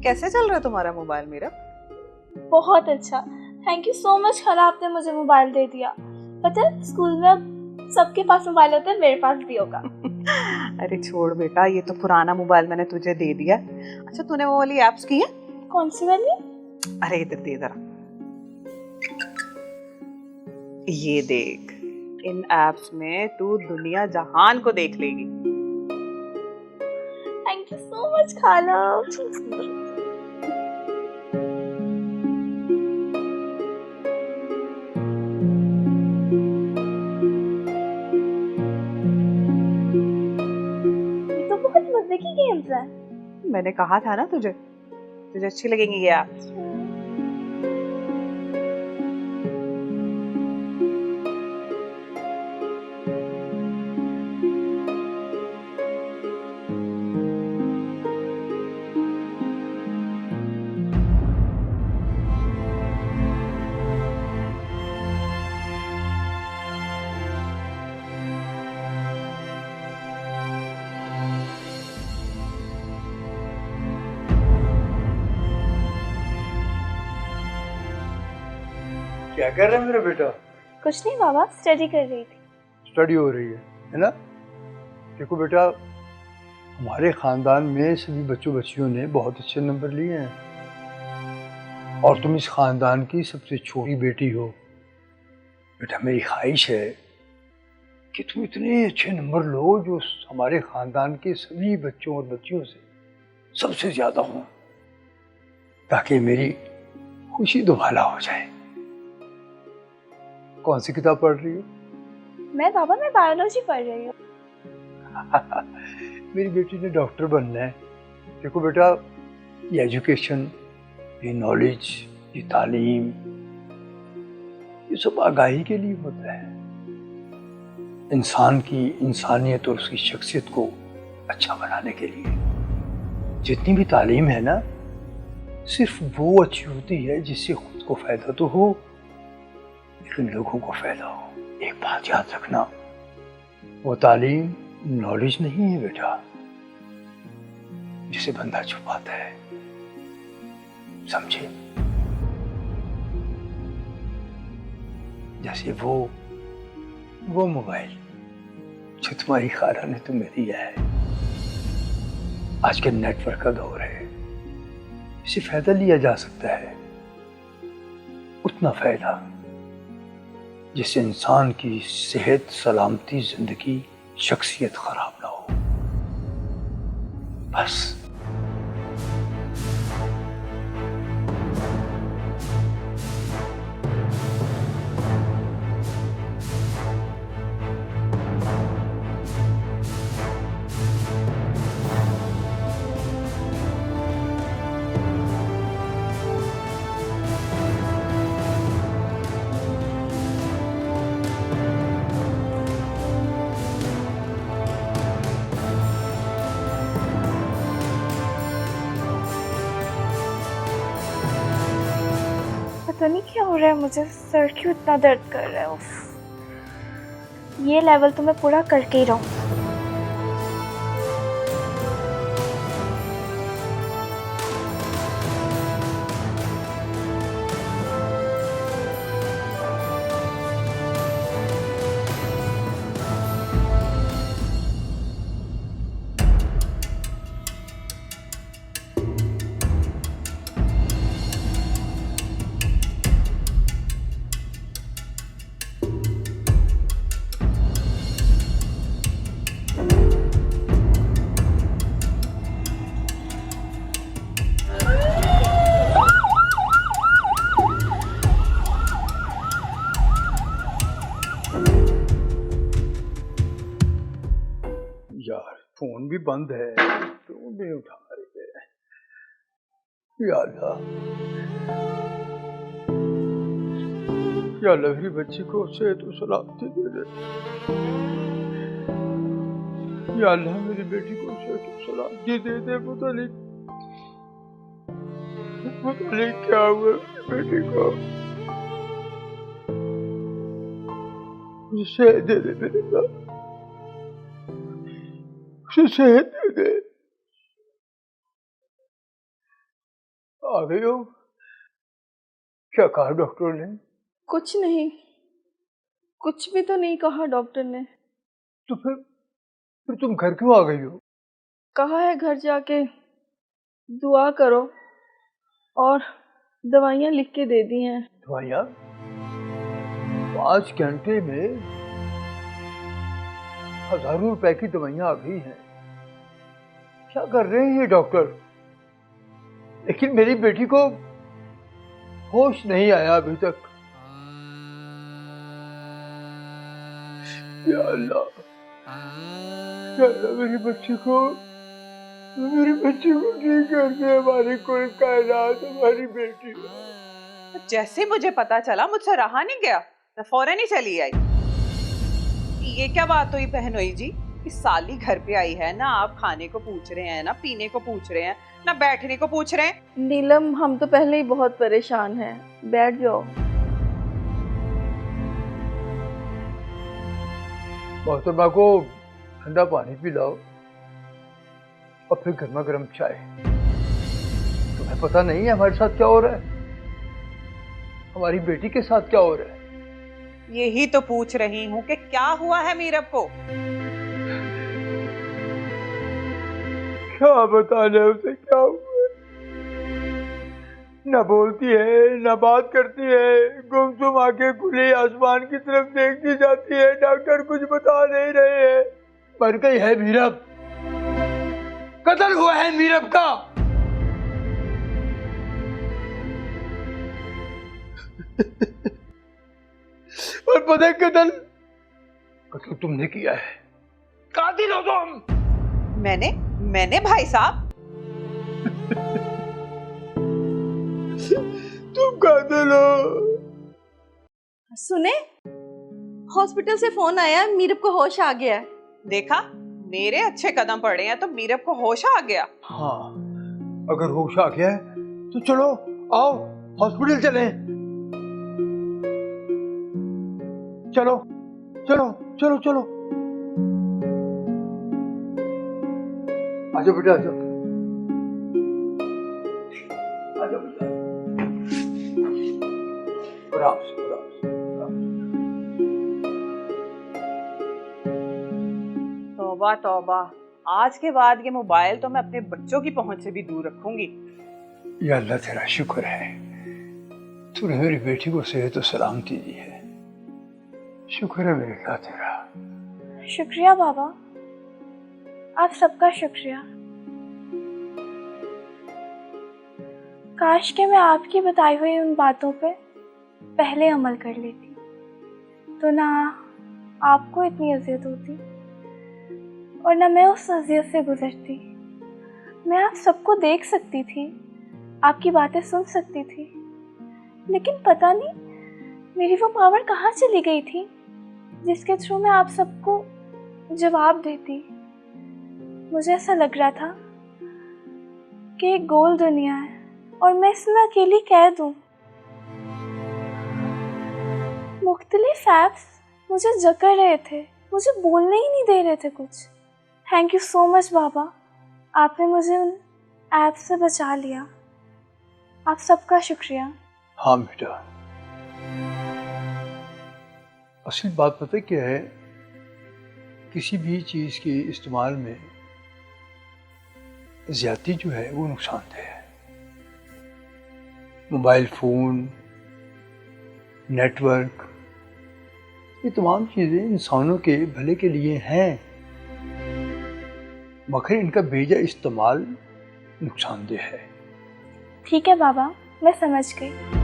कैसे चल रहा है तुम्हारा मोबाइल मेरा? बहुत अच्छा, थैंक यू सो मच खाला, आपने मुझे मोबाइल दे दिया। पता है स्कूल में अब सबके पास मोबाइल होता है, मेरे पास भी होगा। अरे छोड़ बेटा, ये तो पुराना मोबाइल मैंने तुझे दे दिया। अच्छा तूने वो वाली एप्स की है? कौन सी वाली? अरे इधर दे जरा, ये देख, इन एप्स में तू दुनिया जहान को देख लेगी। थैंक यू सो मच खाला। ये तो बहुत मजे की गेम्स है। मैंने कहा था ना तुझे, तुझे अच्छी लगेंगी ये एप्स। क्या कर रहा है मेरा बेटा? कुछ नहीं बाबा, स्टडी कर रही थी। स्टडी हो रही है ना? देखो बेटा, हमारे खानदान में सभी बच्चों बच्चियों ने बहुत अच्छे नंबर लिए हैं और तुम इस खानदान की सबसे छोटी बेटी हो। बेटा मेरी ख्वाहिश है कि तुम इतने अच्छे नंबर लो जो हमारे खानदान के सभी बच्चों और बच्चियों से सबसे ज्यादा हो, ताकि मेरी खुशी दुबाला हो जाए। कौन सी किताब पढ़ रही हो? मैं बायोलॉजी पढ़ रही हूँ। मेरी बेटी ने डॉक्टर बनना है। देखो बेटा, ये एजुकेशन, ये नॉलेज, ये तालीम, ये सब आगाही के लिए होता है, इंसान की इंसानियत और उसकी शख्सियत को अच्छा बनाने के लिए। जितनी भी तालीम है ना, सिर्फ वो अच्छी होती है जिससे खुद को फायदा तो हो लेकिन लोगों को फायदा हो। एक बात याद रखना, वो तालीम नॉलेज नहीं है बेटा जिसे बंदा छुपाता है, समझे? जैसे वो मोबाइल जो तुम्हारी खाला ने तुम्हें दिया है। आज के नेटवर्क का दौर है, इससे फायदा लिया जा सकता है, उतना फायदा जिससे इंसान की सेहत, सलामती, जिंदगी, शख्सियत खराब ना हो। बस पता नहीं क्या हो रहा है मुझे, सर क्यों इतना दर्द कर रहा है। उफ, ये लेवल तो मैं पूरा करके ही रहूँ। यार फोन भी बंद है, फोन भी उठा रही है। या अल्लाह, या अल्लाह मेरी बच्ची को सेहत और सलामती दे दे। या अल्लाह मेरी बेटी को सेहत और सलामती दे दे। पता नहीं क्या हुआ बेटी को, मुझे सेहत दे दे मेरे साथ, उसे सेहत दे दे। आ गई हो? क्या कहा डॉक्टर ने? कुछ नहीं, कुछ भी तो नहीं कहा डॉक्टर ने। तो फिर तुम घर क्यों आ गई हो? कहा है घर जाके दुआ करो और दवाइयाँ लिख के दे दी हैं। दवाइयाँ? 5 घंटे में हजारों रुपए की दवाइयाँ आ गई हैं। क्या कर रहे हैं ये डॉक्टर? लेकिन मेरी बेटी को होश नहीं आया अभी तक। या अल्लाह, मेरे बच्चे को ठीक कर दे। हमारी कोई कायनात हमारी बेटी है। जैसे मुझे पता चला मुझसे रहा नहीं गया, मैं फौरन ही चली आई। ये क्या बात हुई बहनोई जी कि साली घर पे आई है, ना आप खाने को पूछ रहे हैं, ना पीने को पूछ रहे हैं, ना बैठने को पूछ रहे हैं। नीलम, हम तो पहले ही बहुत परेशान हैं, बैठ जाओ। मोहतरमा को ठंडा पानी पिलाओ और फिर गर्मा गर्म चाय। तुम्हें पता नहीं है हमारे साथ क्या हो रहा है? हमारी बेटी के साथ क्या हो रहा है? यही तो पूछ रही हूँ कि क्या हुआ है मीरब को। क्या बताने उसे क्या हुआ? न बोलती है, न बात करती है, गुमसुम आंखें खुली आसमान की तरफ देखती जाती है। डॉक्टर कुछ बता नहीं रहे हैं। मर गई है मीरब, कत्ल हुआ है मीरब का। और पता है कत्ल तुमने किया है। कातिल हो तुम। मैंने भाई साहब? तुम कातिल हो। सुने, हॉस्पिटल से फोन आया, मीरब को होश आ गया है। देखा, मेरे अच्छे कदम पड़े हैं तो मीरब को होश आ गया। हाँ, अगर होश आ गया है तो चलो आओ हॉस्पिटल चलें। चलो चलो चलो चलो, आजा बेटा आजा, आजा बेटा। आराम से आराम से, आराम से। तौबा तौबा, आज के बाद ये मोबाइल तो मैं अपने बच्चों की पहुंच से भी दूर रखूंगी। या अल्लाह तेरा शुक्र है, तूने मेरी बेटी को सेहत और सलामती दी है। शुक्र है मेरे अल्लाह तेरा। शुक्रिया बाबा, आप सबका शुक्रिया। काश के मैं आपकी बताई हुई उन बातों पे पहले अमल कर लेती, तो ना आपको इतनी अजियत होती और ना मैं उस अजियत से गुजरती। मैं आप सबको देख सकती थी, आपकी बातें सुन सकती थी, लेकिन पता नहीं मेरी वो पावर कहाँ चली गई थी जिसके थ्रू मैं आप सबको जवाब देती। मुझे ऐसा लग रहा था कि एक गोल दुनिया है और मैं इसमें अकेली कैद हूँ। मुख्तलिफ ऐप्स मुझे जकड़ रहे थे, मुझे बोलने ही नहीं दे रहे थे कुछ। थैंक यू सो मच बाबा, आपने मुझे उन ऐप्स से बचा लिया। आप सबका शुक्रिया। हाँ बेटा, असल बात पता क्या है, किसी भी चीज़ के इस्तेमाल में ज़्यादती जो है वो नुकसानदेह है। मोबाइल फ़ोन, नेटवर्क, ये तमाम चीज़ें इंसानों के भले के लिए हैं, मगर इनका बेजा इस्तेमाल नुकसानदेह है। ठीक है बाबा, मैं समझ गई।